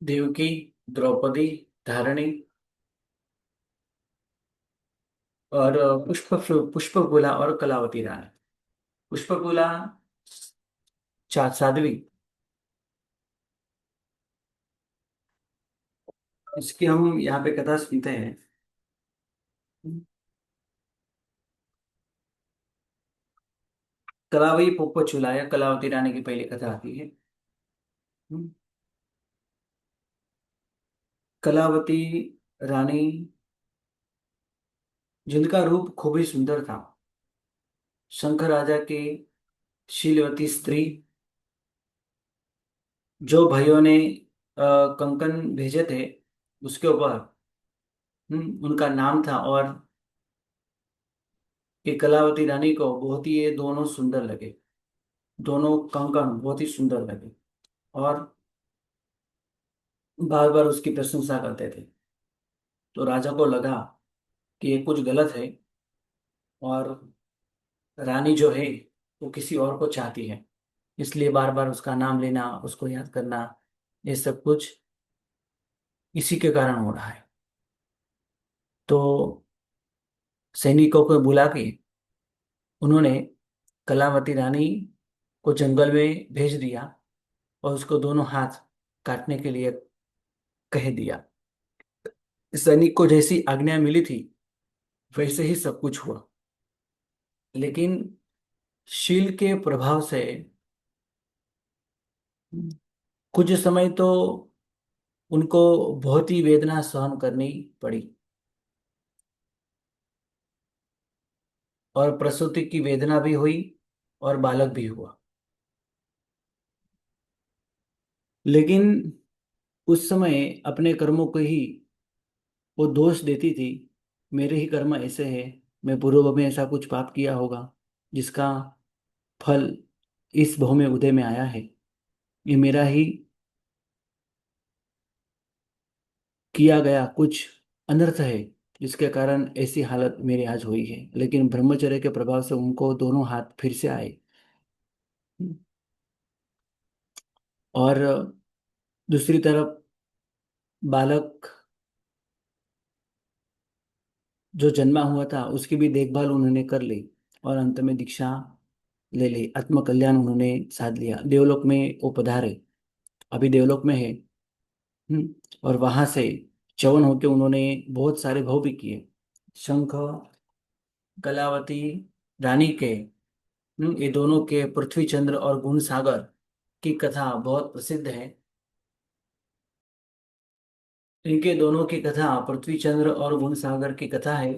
देवकी, द्रौपदी, धारणी और पुष्पगुला और कलावती रानी। पुष्पगुला साध्वी। इसकी हम यहाँ पे कथा सुनते हैं। कलावई पोपचुला या कलावती रानी की पहली कथा आती है। कलावती रानी जिनका रूप खूब ही सुंदर था, शंकर राजा के शीलवती स्त्री, जो भाइयों ने कंकन भेजे थे उसके ऊपर उनका नाम था। और ये कलावती रानी को बहुत ही ये दोनों सुंदर लगे। दोनों कंकन बहुत ही सुंदर लगे और बार बार उसकी प्रशंसा करते थे। तो राजा को लगा कि ये कुछ गलत है और रानी जो है वो किसी और को चाहती है, इसलिए बार बार उसका नाम लेना, उसको याद करना, ये सब कुछ इसी के कारण हो रहा है। तो सैनिकों को बुला के उन्होंने कलावती रानी को जंगल में भेज दिया और उसको दोनों हाथ काटने के लिए कह दिया। सैनिक को जैसी आज्ञा मिली थी वैसे ही सब कुछ हुआ। लेकिन शील के प्रभाव से कुछ समय तो उनको बहुत ही वेदना सहन करनी पड़ी और प्रसूति की वेदना भी हुई और बालक भी हुआ। लेकिन उस समय अपने कर्मों को ही वो दोष देती थी। मेरे ही कर्म ऐसे हैं, मैं पूर्व में ऐसा कुछ पाप किया होगा जिसका फल इस भव में उदय में आया है। ये मेरा ही किया गया कुछ अनर्थ है जिसके कारण ऐसी हालत मेरी आज हुई है। लेकिन ब्रह्मचर्य के प्रभाव से उनको दोनों हाथ फिर से आए। और दूसरी तरफ बालक जो जन्मा हुआ था उसकी भी देखभाल उन्होंने कर ली और अंत में दीक्षा ले ली। आत्म कल्याण उन्होंने साध लिया। देवलोक में वो पधारे, अभी देवलोक में है। और वहां से च्यवन होके उन्होंने बहुत सारे भव भी किए। शंख, कलावती रानी के ये दोनों के पृथ्वी चंद्र और गुण सागर की कथा बहुत प्रसिद्ध है। इनके दोनों की कथा, पृथ्वी चंद्र और गुण सागर की कथा है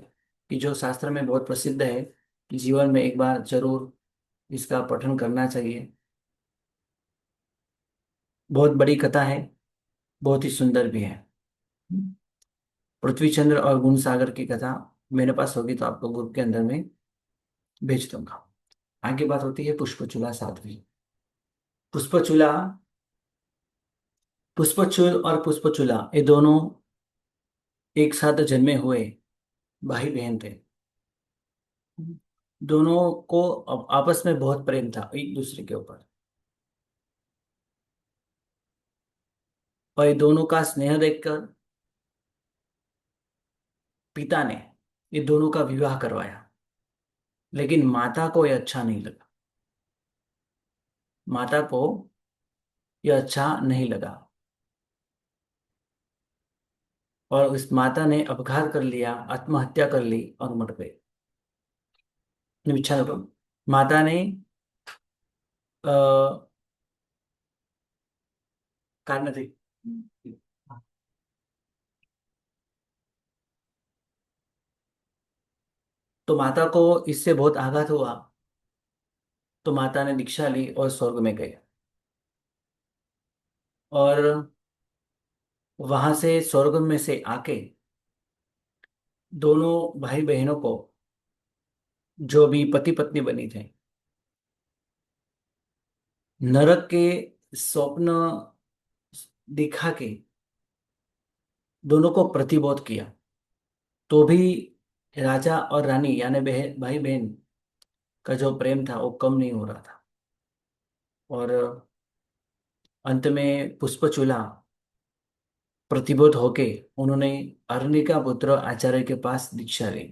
कि जो शास्त्र में बहुत प्रसिद्ध है। जीवन में एक बार जरूर इसका पठन करना चाहिए। बहुत बड़ी कथा है, बहुत ही सुंदर भी है। पृथ्वी चंद्र और गुण सागर की कथा मेरे पास होगी तो आपको ग्रुप के अंदर में भेज दूंगा। आगे बात होती है पुष्पचूला साध्वी। पुष्पचूला, पुष्पचूल और पुष्पचूला ये दोनों एक साथ जन्मे हुए भाई बहन थे। दोनों को आपस में बहुत प्रेम था एक दूसरे के ऊपर। और ये दोनों का स्नेह देखकर पिता ने ये दोनों का विवाह करवाया। लेकिन माता को ये अच्छा नहीं लगा। माता को ये अच्छा नहीं लगा और उस माता ने अपघात कर लिया, आत्महत्या कर ली और मर गई। विचार करो, माता ने आ, कारण थी। तो माता को इससे बहुत आघात हुआ। तो माता ने दीक्षा ली और स्वर्ग में गए। और वहां से स्वर्ग में से आके दोनों भाई बहनों को, जो भी पति पत्नी बनी थे, नरक के स्वप्न दिखा के दोनों को प्रतिबोध किया। तो भी राजा और रानी यानी बहन भाई बहन का जो प्रेम था वो कम नहीं हो रहा था। और अंत में पुष्पचूला प्रतिबोध होके उन्होंने अरण्य पुत्र आचार्य के पास दीक्षा ली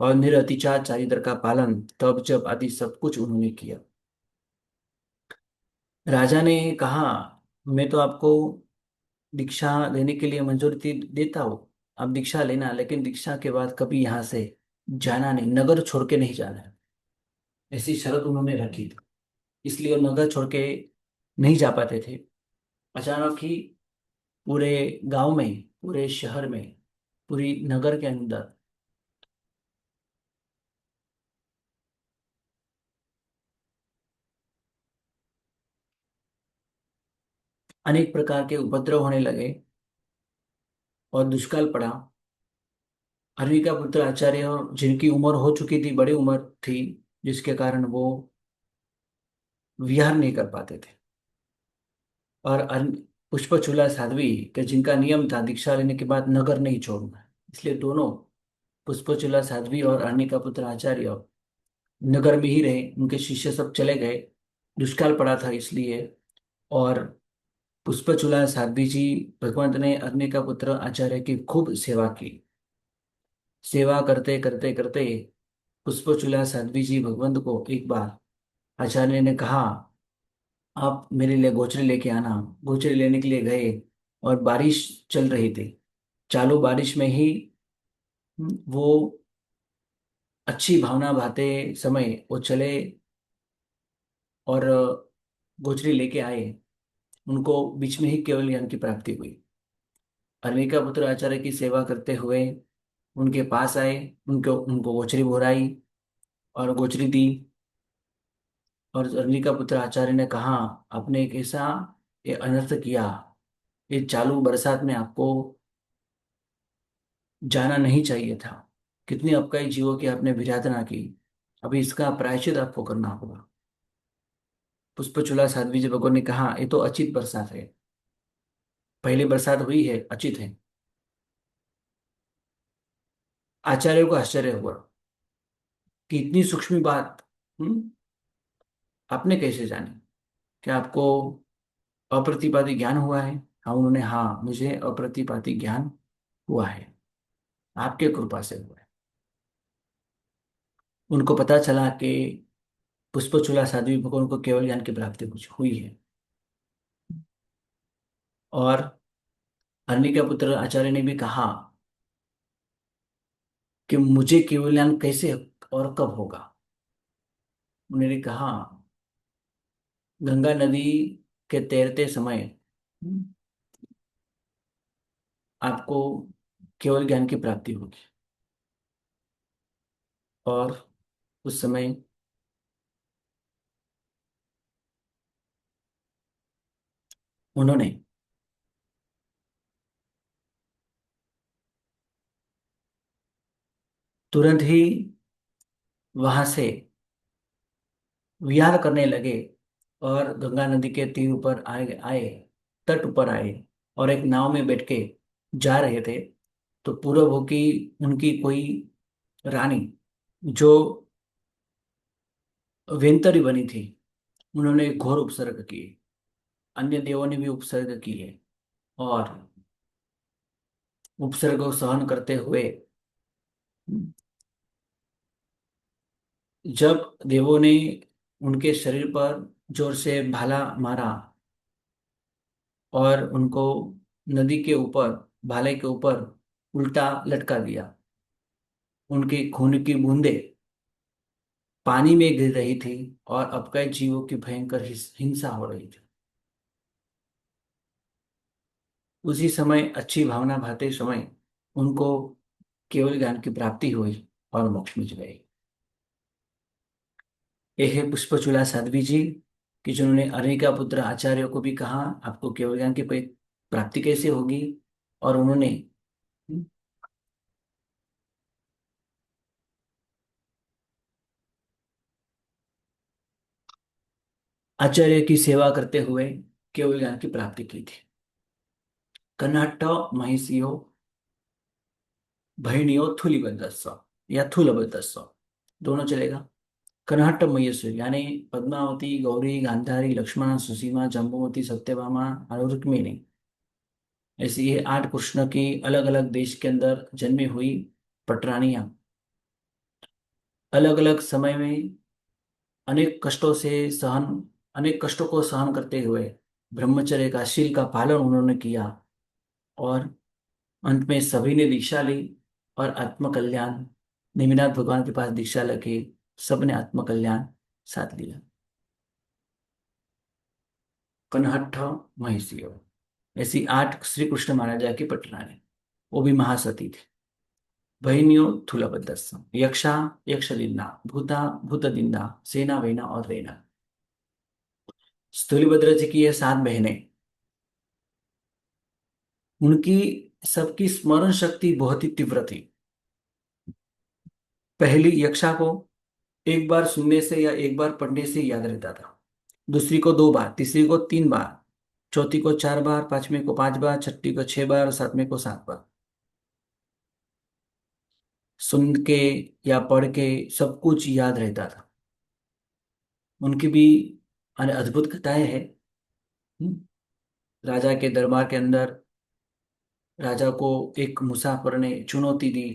और निरतिचा चारित्र का पालन तप जप आदि सब कुछ उन्होंने किया। राजा ने कहा, मैं तो आपको दीक्षा लेने के लिए मंजूरी देता हूँ, आप दीक्षा लेना, लेकिन दीक्षा के बाद कभी यहाँ से जाना नहीं, नगर छोड़ के नहीं जाना है। ऐसी शर्त उन्होंने रखी थी, इसलिए वो नगर छोड़ के नहीं जा पाते थे। अचानक ही पूरे गांव में, पूरे शहर में, पूरी नगर के अंदर अनेक प्रकार के उपद्रव होने लगे और दुष्काल पड़ा। अरवी का पुत्र आचार्य, जिनकी उम्र हो चुकी थी, बड़ी उम्र थी, जिसके कारण वो विहार नहीं कर पाते थे। और पुष्पचूला साध्वी के जिनका नियम था दीक्षा लेने के बाद नगर नहीं छोड़ना, इसलिए दोनों, पुष्पचूला साध्वी और अरणी का पुत्र आचार्य, नगर में ही रहे। उनके शिष्य सब चले गए, दुष्काल पड़ा था इसलिए। और पुष्पचूला साध्वी जी, भगवंत ने अरणी का पुत्र आचार्य की खूब सेवा की। सेवा करते करते करते पुष्पचूला साध्वी जी भगवंत को एक बार आचार्य ने कहा, आप मेरे लिए गोचरे लेके आना। गोचरे लेने के लिए गए और बारिश चल रही थी। चालू बारिश में ही वो अच्छी भावना भाते समय वो चले और गोचरी लेके आए। उनको बीच में ही केवल ज्ञान की प्राप्ति हुई। अरविका पुत्र आचार्य की सेवा करते हुए उनके पास आए, उनको उनको गोचरी भोराई और गोचरी दी। और अरविका पुत्र आचार्य ने कहा, आपने एक ऐसा ये अनर्थ किया, ये चालू बरसात में आपको जाना नहीं चाहिए था। कितनी अपकाई जीवों की आपने विराधना की, अभी इसका प्रायश्चित आपको करना होगा। पुष्पचूला साध्वी जी भगवान ने कहा, ये तो अचित बरसात है, पहली बरसात हुई है, अचित है। आचार्य को आश्चर्य हुआ कि इतनी सूक्ष्म बात आपने कैसे जानी, क्या आपको अप्रतिपाती ज्ञान हुआ है? हाँ, उन्होंने, हाँ, मुझे अप्रतिपाती ज्ञान हुआ है, आपके कृपा से हुआ है। उनको पता चला कि पुष्पचूला साध्वी भगवान को केवल ज्ञान की प्राप्ति कुछ हुई है। और हरणी के पुत्र आचार्य ने भी कहा कि मुझे केवल ज्ञान कैसे और कब होगा। उन्होंने कहा, गंगा नदी के तैरते समय आपको केवल ज्ञान की प्राप्ति होगी। और उस समय उन्होंने तुरंत ही वहां से विहार करने लगे और गंगा नदी के तीर ऊपर आए आए तट ऊपर आए और एक नाव में बैठ के जा रहे थे। तो पूर्व की उनकी कोई रानी, जो वेंतरी बनी थी, उन्होंने घोर उपसर्ग किए, अन्य देवों ने भी उपसर्ग किए। और उपसर्ग को सहन करते हुए जब देवों ने उनके शरीर पर जोर से भाला मारा और उनको नदी के ऊपर, भाले के ऊपर उल्टा लटका दिया, उनके खून की बूंदें पानी में गिर रही थी और अपकाई जीवों की भयंकर हिंसा हो रही थी। उसी समय अच्छी भावना भाते समय उनको केवल ज्ञान की प्राप्ति हुई और मोक्ष मिल गए। ये है पुष्पचूला साध्वी जी, कि जिन्होंने अनेका पुत्र आचार्यों को भी कहा, आपको केवल ज्ञान की प्राप्ति कैसे होगी। और उन्होंने आचार्य की सेवा करते हुए केवल ज्ञान की प्राप्ति की थी। कन्हट्ट महिषियो भैणियो थूलिबद्धस्व या थूलबद्धस्व, दोनों चलेगा। कनहट्ट मयसु यानी पद्मावती, गौरी, गांधारी, लक्ष्मण, सुसीमा, जम्बूवती, सत्यभामा और रुक्मिणी, ऐसी ये 8 कृष्ण की अलग अलग देश के अंदर जन्मी हुई पटरानियां अलग अलग समय में अनेक कष्टों से सहन अनेक कष्टों को सहन करते हुए ब्रह्मचर्य का शील का पालन उन्होंने किया, और अंत में सभी ने दीक्षा ली और आत्मकल्याण, नेमिनाथ भगवान के पास दीक्षा लेके सबने आत्मकल्याण साध लिया। कनहट्ठ महिषी, ऐसी 8 श्री कृष्ण महाराजा की पटरानी, वो भी महासती थे। बहिनियों थूलभद्रस्स, यक्षा यक्षदिन्ना, भूता भूतदिन्ना, सेना वेना और रेना। स्थूलिभद्र जी की ये 7 बहनें, उनकी सबकी स्मरण शक्ति बहुत ही तीव्र थी। पहली यक्षा को एक बार सुनने से या एक बार पढ़ने से याद रहता था, दूसरी को 2 बार, तीसरी को 3 बार, चौथी को 4 बार, पांचवी को 5 बार, छठी को 6 बार और सातवीं को 7 बार। सुन के या पढ़ के सब कुछ याद रहता था। उनकी भी अद्भुत कथाएं हैं। हम्म, राजा के दरबार के अंदर राजा को एक मुसाफिर ने चुनौती दी।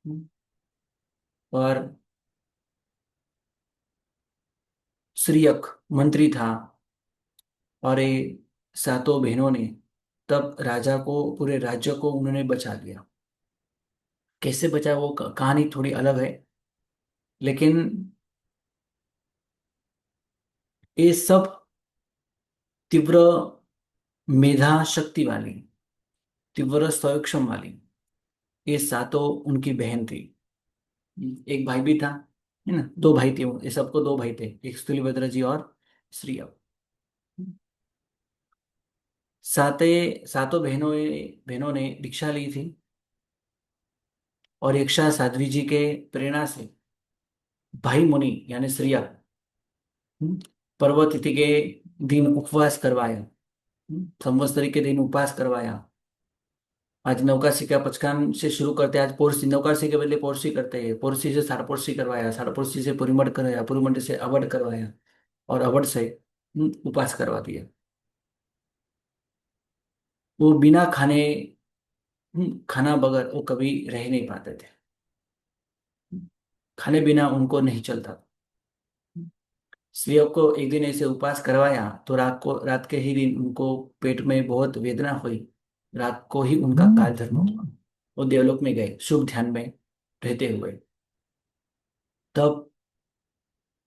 हम्म, और श्रीयक मंत्री था, और ये सातों बहनों ने तब राजा को, पूरे राज्य को उन्होंने बचा लिया। कैसे बचा वो कहानी थोड़ी अलग है, लेकिन ये सब तीव्र मेधा शक्ति वाली, तीव्र स्वयक्षम वाली, ये सातों उनकी बहन थी। एक भाई भी था, है ना, 2 भाई थे वो, ये सबको 2 भाई थे, एक स्थूलिभद्र जी और श्रीय। सातों बहनों ने दीक्षा ली थी, और यक्षा साध्वी जी के प्रेरणा से भाई मुनि यानी श्रीय पर्व तिथि के दिन उपवास करवाया। संवत्सरी के दिन उपवास करवाया। आज नवकाशी का पचकान से शुरू करते हैं, आज पोरसी, नवकाशी के बदले पोरसी करते हैं, पोरसी से साड़पोरसी करवाया, साड़पोरसी से पुरीमठ करवाया, पुरीमठ से अवध करवाया, और अवध से उपवास करवा दिया। वो बिना खाने, खाना बगैर वो कभी रह नहीं पाते थे। खाने बिना उनको नहीं चलता। श्रेय को एक दिन ऐसे उपवास करवाया तो रात के ही दिन उनको पेट में बहुत वेदना हुई। रात को ही उनका काल धर्म हुआ। वो देवलोक में गए शुभ ध्यान में रहते हुए। तब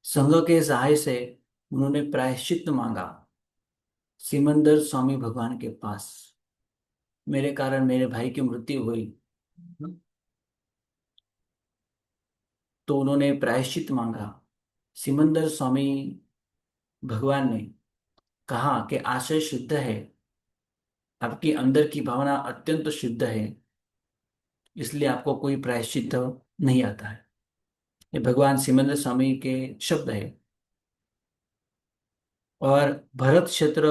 संघ के सहाय से उन्होंने प्रायश्चित मांगा सिमंदर स्वामी भगवान के पास। मेरे कारण मेरे भाई की मृत्यु हुई, तो उन्होंने प्रायश्चित मांगा। सिमंदर स्वामी भगवान ने कहा कि आशय शुद्ध है, आपकी अंदर की भावना अत्यंत शुद्ध है, इसलिए आपको कोई प्रायश्चित नहीं आता है। ये भगवान सिमंदर स्वामी के शब्द है। और भरत क्षेत्र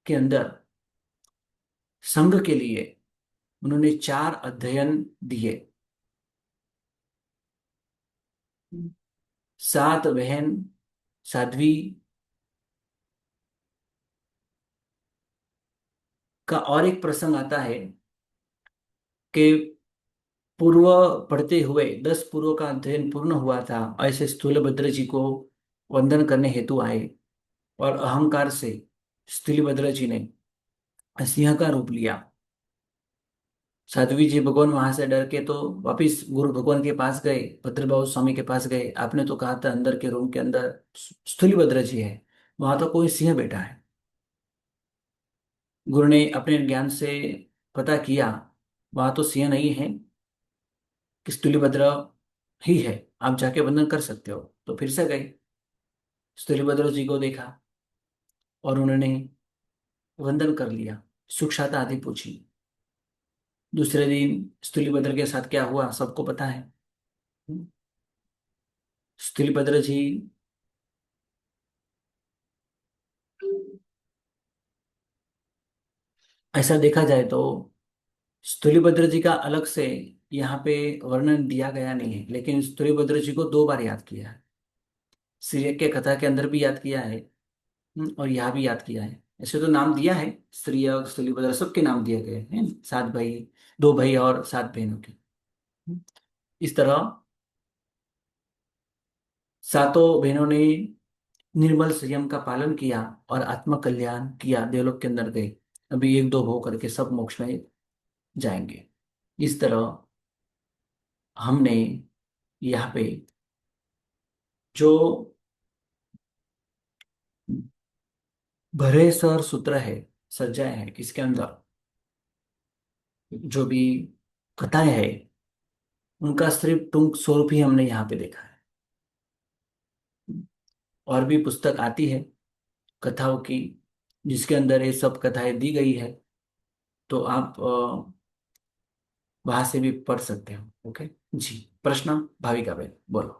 के अंदर संघ के लिए उन्होंने 4 अध्ययन दिए। 7 बहन साध्वी का और एक प्रसंग आता है कि पूर्व पढ़ते हुए 10 पूर्व का अध्ययन पूर्ण हुआ था, ऐसे स्थूलभद्र जी को वंदन करने हेतु आए, और अहंकार से स्थूलभद्र जी ने सिंह का रूप लिया। साध्वी जी भगवान वहां से डर के तो वापिस गुरु भगवान के पास गए, भद्रबाहु स्वामी के पास गए। आपने तो कहा था अंदर के रूम के अंदर स्थूलभद्र जी है, वहां तो कोई सिंह बैठा है। गुरु ने अपने ज्ञान से पता किया वहां तो सिंह नहीं है, कि स्थूलभद्र ही है, आप जाके वंदन कर सकते हो। तो फिर से गए, स्थूलभद्र जी को देखा और उन्होंने वंदन कर लिया, सुख शांति आदि पूछी। दूसरे दिन स्थूलभद्र के साथ क्या हुआ सबको पता है। स्थूलभद्र जी ऐसा देखा जाए तो स्थूलभद्र जी का अलग से यहाँ पे वर्णन दिया गया नहीं है, लेकिन स्थूलभद्र जी को 2 बार याद किया है। सिरियक के कथा के अंदर भी याद किया है, और यहाँ भी याद किया है। ऐसे तो नाम दिया है, स्त्रिय स्थलीपद्र सबके नाम दिए गए हैं, 7 भाई, 2 भाई और 7 बहनों के। इस तरह 7 बहनों ने निर्मल संयम का पालन किया और आत्म कल्याण किया, देवलोक के अंदर गए। अभी एक दो भो करके सब मोक्ष में जाएंगे। इस तरह हमने यहाँ पे जो भरे सर सूत्र है सजाए हैं, इसके अंदर जो भी कथाएं हैं उनका सिर्फ टूंक स्वरूप ही हमने यहाँ पे देखा है। और भी पुस्तक आती है कथाओं की जिसके अंदर ये सब कथाएं दी गई है, तो आप वहां से भी पढ़ सकते हो। ओके जी। प्रश्न भाविका बहन बोलो।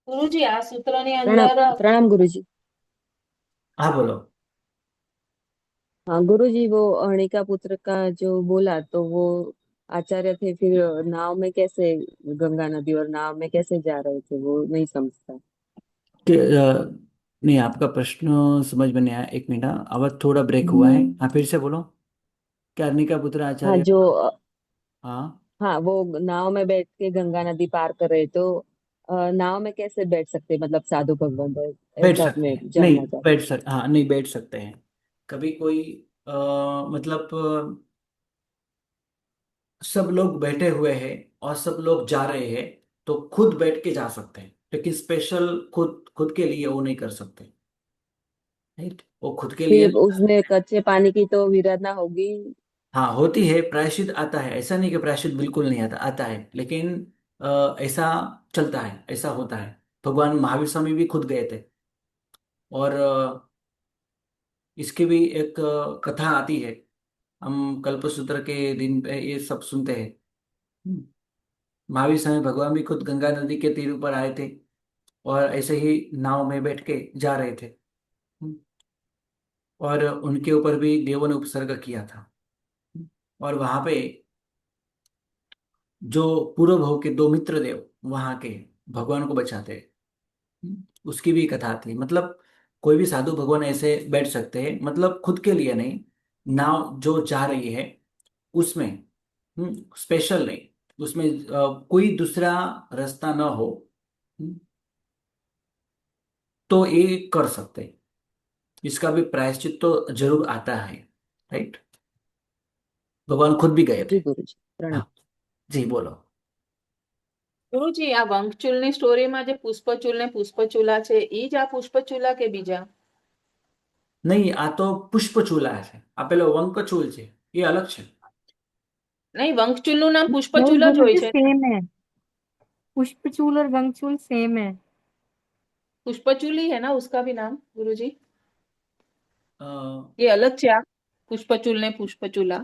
ગુરુજી આ સૂત્રની प्रणाम અંદર प्रणाम गुरुजी। हाँ बोलो। हाँ गुरुजी, वो अहनिका पुत्र का जो बोला तो वो आचार्य थे, फिर नाव में कैसे गंगा नदी और नाव में कैसे जा रहे थे वो नहीं समझता। नहीं, आपका प्रश्न समझ में नहीं आया। एक मिनट, हाँ, आवाज थोड़ा ब्रेक हुआ है। हाँ फिर से बोलो। क्या अर्नी का पुत्र हाँ आचार्य? जो हाँ। हाँ वो नाव में बैठ के गंगा नदी पार कर रहे तो नाव में कैसे बैठ सकते, मतलब साधु भगवान बैठ ऐसा सकते मैं हैं, नहीं जानना चाहती। बैठ सक हाँ नहीं बैठ सकते हैं। कभी कोई अ, मतलब सब लोग बैठे हुए हैं और सब लोग जा रहे हैं तो खुद बैठ के जा सकते हैं, लेकिन स्पेशल खुद खुद के लिए वो नहीं कर सकते। राइट, वो खुद के लिए फिर नहीं कर उसमें सकते। कच्चे पानी की तो विरधना होगी। हाँ होती है, प्रायश्चित आता है, ऐसा नहीं कि प्रायश्चित बिल्कुल नहीं आता, आता है, लेकिन ऐसा चलता है, ऐसा होता है। भगवान महावीर स्वामी भी खुद गए थे। और इसकी भी एक कथा आती है। हम कल्पसूत्र के दिन पे ये सब सुनते हैं। हम्म, महावीर स्वामी भगवान भी खुद गंगा नदी के तीर पर आए थे और ऐसे ही नाव में बैठ के जा रहे थे। हम्म, और उनके ऊपर भी देवों ने उपसर्ग किया था। और वहां पे जो पूर्व भाव के 2 मित्र देव वहां के भगवान को बचाते हैं। उसकी भी कथा थी। मतलब कोई भी साधु भगवान ऐसे बैठ सकते हैं, मतलब खुद के लिए नहीं, नाव जो जा रही है उसमें, स्पेशल नहीं, उसमें कोई दूसरा रास्ता ना हो, हम्म, तो ये कर सकते हैं। इसका भी प्रायश्चित तो जरूर आता है। राइट, भगवान खुद भी गए थे। जी गुरुजी प्रणाम। हाँ जी बोलो। ગુરુજી આ વંકચુલની સ્ટોરીમાં જે પુષ્પચૂલ ને પુષ્પચૂલા છે ઈ જ આ પુષ્પચૂલા કે બીજા? નહીં, આ તો પુષ્પચૂલા છે, આ પેલો વંકચૂલ છે, એ અલગ છે। નહીં, વંકચૂલનું નામ नहीं પુષ્પચૂલ જ હોય गुरुजी છે। सेम है। पुष्पचूल और वंकचूल सेम है। पुष्पचूल ही है ना उसका भी नाम गुरुजी? અ, ये अलग છે આ પુષ્પચૂલ ને પુષ્પચૂલા?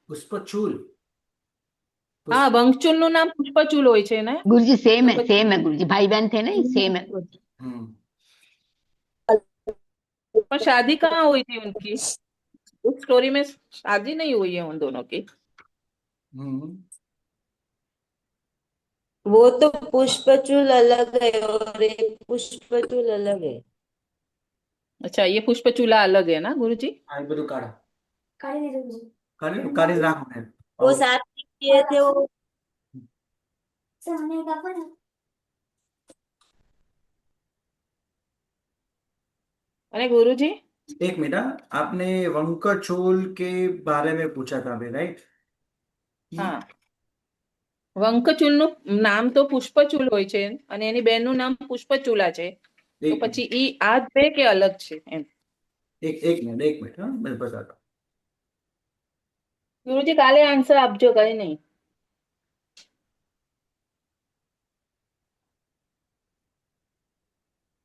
પુષ્પચૂલ હા, પુષ્પ વંકચૂલનું નામ પુષ્પચૂલ હોય છે ને? गुरुजी तो सेम है, પછી सेम है गुरुजी, भाई बहन थे ना, सेम है गुरुजी। हम्म पर शादी कहाँ हुई थी उनकी? उस स्टोरी में शादी नहीं हुई है उन दोनों की। हम्म वो तो पुष्पचूल अलग है और ये पुष्पचूल अलग है। अच्छा, ये पुष्पचूला अलग है ना गुरुजी? આ એ બધું કાઢો, काढ़ी दे दो। કાઢી જ રાખો ને। वो और साथ में किए थे वो। सोने का पण। अरे गुरुजी। एक मिनट, हाँ, आपने वंकचूल के बारे में पूछा था अभी, राइट? હા, વંકચૂલનું નામ તો પુષ્પચૂલ હોય છે અને એની બેનનું નામ પુષ્પચૂલા છે, તો एक પછી मिनट, ઈ આ જ છે કે અલગ છે એમ? एक मिनट, हाँ मैं बताता हूँ। ગુરુજી કાલે આન્સર આપજો, કઈ નહીં।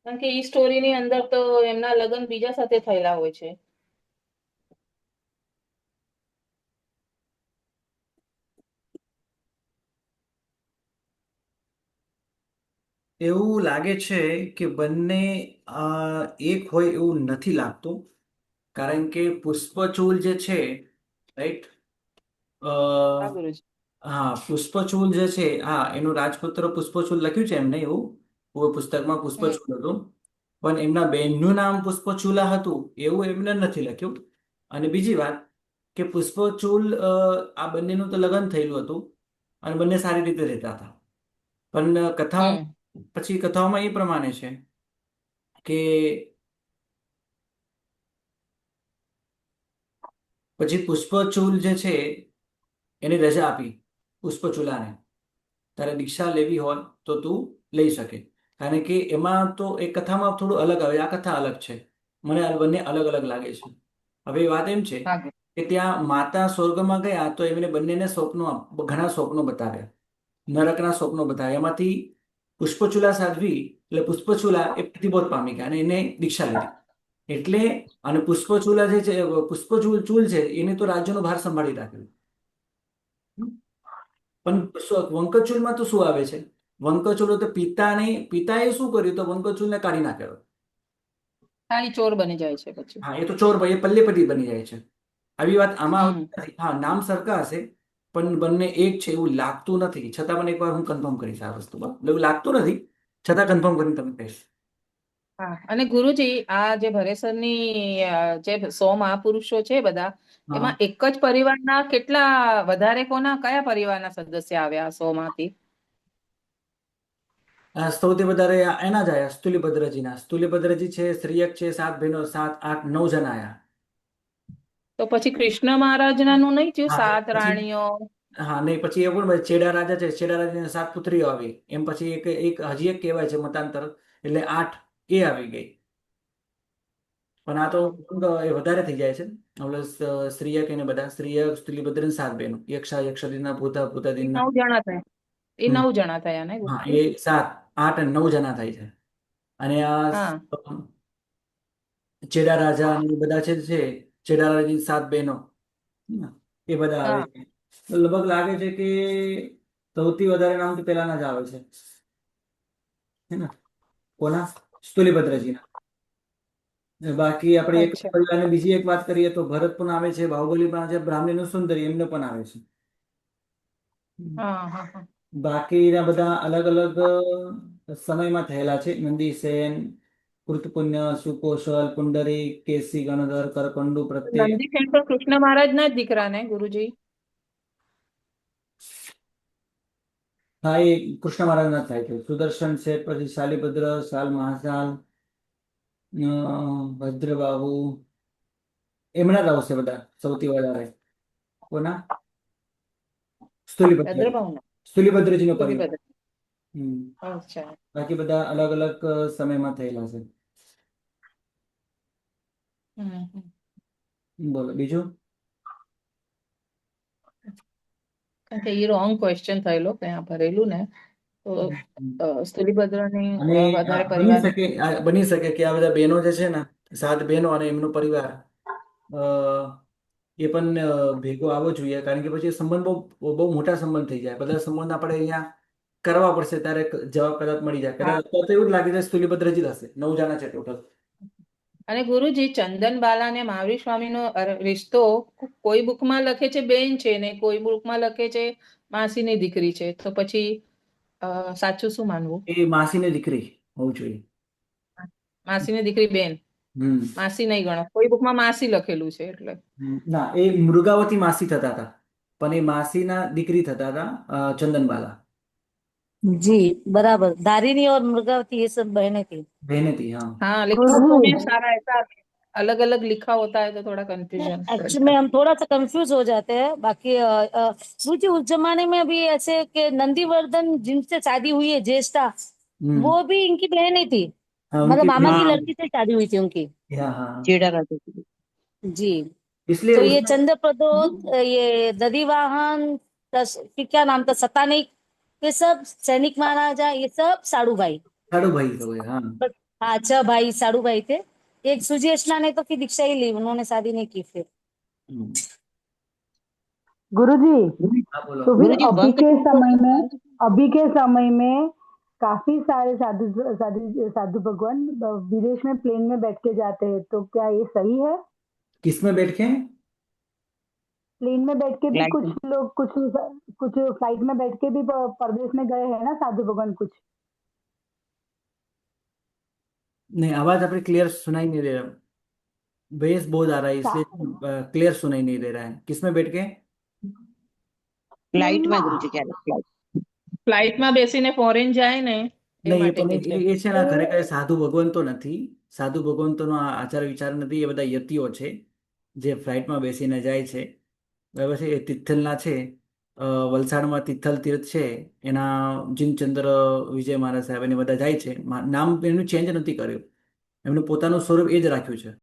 કારણ કે ઈ સ્ટોરીની અંદર તો એમના લગ્ન બીજા સાથે થયેલા હોય છે। એવું લાગે છે કે બંને એક હોય એવું નથી લાગતું, કારણ કે પુષ્પચૂલ જે છે, રાઈટ, હા ગુરુજી। હા, પુષ્પચૂલ જે છે, હા, એનું રાજપુત્ર પુષ્પચૂલ લખ્યું છે એમને, એવું પુસ્તકમાં હમ પુષ્પચૂલ હતું. પણ એમના બેનનું નામ પુષ્પચૂલા હતું એવું એમને નથી લખ્યું. અને બીજી વાત કે પુષ્પચૂલ, આ બંનેનું તો લગ્ન થયેલું હતું અને બંને સારી રીતે રહેતા હતા. પણ કથાઓ, હમ પછી કથાઓમાં એ પ્રમાણે છે કે પછી પુષ્પચૂલ જે છે એને રજા આપી પુષ્પચૂલાને, તારે દીક્ષા લેવી હોય તો તું લઈ શકે. કારણ કે એમાં તો એ કથામાં થોડું અલગ આવે, આ કથા અલગ છે, મને આ બંને અલગ અલગ લાગે છે. હવે વાત એમ છે હા ગુરુ. કે ત્યાં માતા સ્વર્ગમાં ગયા તો એમને બંનેને સ્વપ્નો, ઘણા સ્વપ્નો બતાવ્યા, નરકના સ્વપ્નો બતાવ્યા. એમાંથી પુષ્પચૂલા સાધ્વી, એટલે પુષ્પચૂલા એ પ્રતિબોધ પામી ગયા અને એને દીક્ષા લીધી. એટલે, અને પુષ્પચૂલા જે છે, પુષ્પચૂલ ચૂલ છે, એને તો રાજ્યનો ભાર સંભાળી રાખ્યો. પણ વંકચૂલમાં તો શું આવે છે, વંકચૂલો તો પિતાએ શું કર્યું, તો વંકચૂલને કાઢી નાખ્યો. ખાલી ચોર બની જાય છે પછી. હા, એ તો ચોર ભાઈ, એ પલ્લેપતિ બની જાય છે. આવી વાત આમાં હમ આવતી નથી. હા, નામ સરખા હશે પણ બંને એક છે એવું લાગતું નથી. છતાં પણ એકવાર હું કન્ફર્મ કરીશ આ વસ્તુ, એવું લાગતું નથી, છતાં કન્ફર્મ કરીને તમને કહીશ. હા, અને ગુરુજી આ જે ભરેસરની જે 100 મહાપુરુષો છે બધા, હા, એમાં એક જ પરિવારના કેટલા, વધારે કયા પરિવારના સદસ્ય આવ્યા 100 માંથી? સૌથી વધારે એના જ આયા, સ્તુલિભદ્રજીના. સ્તુલિભદ્રજી છે, શ્રીયક છે, 7 બહેનો, 7, 8, 9 જણા આયા. તો પછી કૃષ્ણ મહારાજનાનું નહીં થયું, હા, 7 પછી, રાણીઓ? હા, નહીં, પછી એ પણ ચેડા રાજા છે, ચેડા રાજાને 7 પુત્રીઓ આવી. એમ પછી એક એક હજી એક કહેવાય છે મતાંતર, એટલે 8 એ આવી ગઈ. પણ આ તો હા, એ વધારે થઈ જાય છે. ઓલો સ્ત્રીયક એને બધા, સ્ત્રીયક, સ્તુલિભદ્ર ને 7 બહેનો, યક્ષા, યક્ષદીના, ભૂતા, એ ભૂતાદીનના. 9 જણા થયા. એ હમ. 9 જણા થયા ને હા, ગુરુજી? એ 7, 8 અને 9 જણા થાય છે. અને આ હા ચેડા રાજા અને એ બધા છે, ચેડા રાજાની 7 બહેનો, હમ, એ બધા આવે હા છે. તો લગભગ લાગે છે કે સૌથી વધારે નામ તો પેલાના જ આવે છે, હે ને? કોના? સ્તુલિભદ્રજીના. બાકી આપણે એક અચ્છા. અને બીજી એક વાત કરીએ તો ભરત પણ આવે છે, બાહુબલી પણ આવે છે, બ્રાહ્મણીનું સુંદરી એમને પણ આવે છે. હા હા હા. બાકીના બધા અલગ અલગ સમયમાં થયેલા છે. નંદીસેન, કૃતપુન્ય, સુકોશલ, પુંડરીક, કેસી, ગણધર, કરકંડુ, પ્રત્યય. નંદીફેન પણ કૃષ્ણ મહારાજના જ દીકરા ને ગુરુજી? હા, એ કૃષ્ણ મહારાજના થાય છે. સુદર્શન છે, પછી શાલિભદ્ર, શાલ મહાશાલ, ભદ્રબાહુ, એમના જ આવશે બધા સૌથી વધારે. કોના? સ્તુલિભદ્ર, ભદ્રભાવના? સ્તુલિભદ્રજીનો પરિવાર. સૂર્યભદ્ર. હમ. અચ્છા. બાકી બધા અલગ અલગ સમયમાં થયેલા છે. હમ. બોલો બીજું. કારણ કે એ રોંગ ક્વેશ્ચન થયેલો ત્યાં ભરેલું ને, તો સ્તુલિભદ્રની અને વધારે બની પરિવાર. શકે, બની શકે કે આ બધા બહેનો જે છે ને, 7 બહેનો અને એમનો પરિવાર, અ, એ પણ ભેગો આવવો જોઈએ. કારણ કે પછી સંબંધ બહુ બહુ મોટા સંબંધ થઈ જાય. બધા સંબંધ આપણે અહીંયા કરવા પડશે ત્યારે જવાબ કદાચ મળી જાય. હા. કદાચ તો એવું જ લાગે છે સ્તુલિભદ્રજી જ હશે. 9 જણા છે ટોટલ. અને ગુરુજી ચંદનબાલા ને મહાવીર સ્વામીનો રિશ્તો કોઈ બુકમાં લખે છે બેન છે ને કોઈ બુકમાં લખે છે માસીની દીકરી છે, તો પછી સાચું શું માનવું? એ માસીની દીકરી હોવું જોઈએ. માસીની દીકરી બેન, હમ. માસી નહીં ગણો. કોઈ બુકમાં માસી લખેલું છે એટલે. ના, એ મૃગાવતી માસી થતા હતા, પણ એ માસીના દીકરી થતા હતા, ચંદનબાલા. जी बराबर, दारिणी और मृगावती ये सब बहनें थी। बहनें थी, हाँ। हाँ, लेकिन बुकों में सारा ऐसा अलग अलग लिखा होता है तो थोड़ा कंफ्यूजन एक्चुअली रहता में है। हम थोड़ा सा कंफ्यूज हो जाते हैं। बाकी मुझे उस जमाने में भी ऐसे कि नंदीवर्धन जिनसे शादी हुई है ज्येष्ठा, हम्म। वो भी इनकी बहन ही थी, हाँ, मतलब उनकी मामा की बहन लड़की से शादी हुई थी उनकी। थी। हाँ, हाँ, हाँ। चेड़ा राजा की। जी। इसलिए तो ये उसमें चंद्र प्रदोत, ये दधिवाहन, क्या नाम था, सतानिक, ये सब सैनिक महाराजा, ये सब साड़ू भाई। साड़ू भाई तो है, हाँ। बस हाँ, 6 भाई साड़ू भाई थे। एक सुजेष्णा ने तो फिर दीक्षा ही ली, उन्होंने शादी नहीं की फिर। हम्म। गुरुजी, हाँ, बोलो। तो फिर गुरुजी वंक अभी के समय में काफी सारे साधु साधु साधु भगवान विदेश में प्लेन में बैठ के जाते हैं, तो क्या ये सही है? किस में बैठ के? प्लेन में बैठ के भी फ्लाइट कुछ लोग कुछ फ्लाइट में बैठ के भी परदेश में गए हैं ना साधु भगवान कुछ। नहीं, आवाज आपने क्लियर सुनाई नहीं दे रहा, बेस बहुत आ रहा है इसलिए क्लियर सुनाई नहीं दे रहा है। किसमें बैठ के? ફ્લાઇટ માં પ્લેનમાં ગુરુજી ક્યારે ફ્લાઇટ ફ્લાઇટમાં બેસીને ફોરેન જાય ને એ નહીં, એ માટે પણ કે છે. એ છે ને, ખરેખર એ સાધુ ભગવંતો નથી. સાધુ ભગવંતોનો આ આચાર વિચાર નથી, એ બધા યતિઓ છે જે ફ્લાઇટમાં બેસીને જાય છે. બરાબર છે. એ તિથલના છે. વલસાડમાં તિથલ તીર્થ છે, એના જીનચંદ્ર વિજય મહારાજ સાહેબ એને બધા જાય છે. નામ એનું ચેન્જ નથી કર્યું, એમનું પોતાનું સ્વરૂપ એ જ રાખ્યું છે.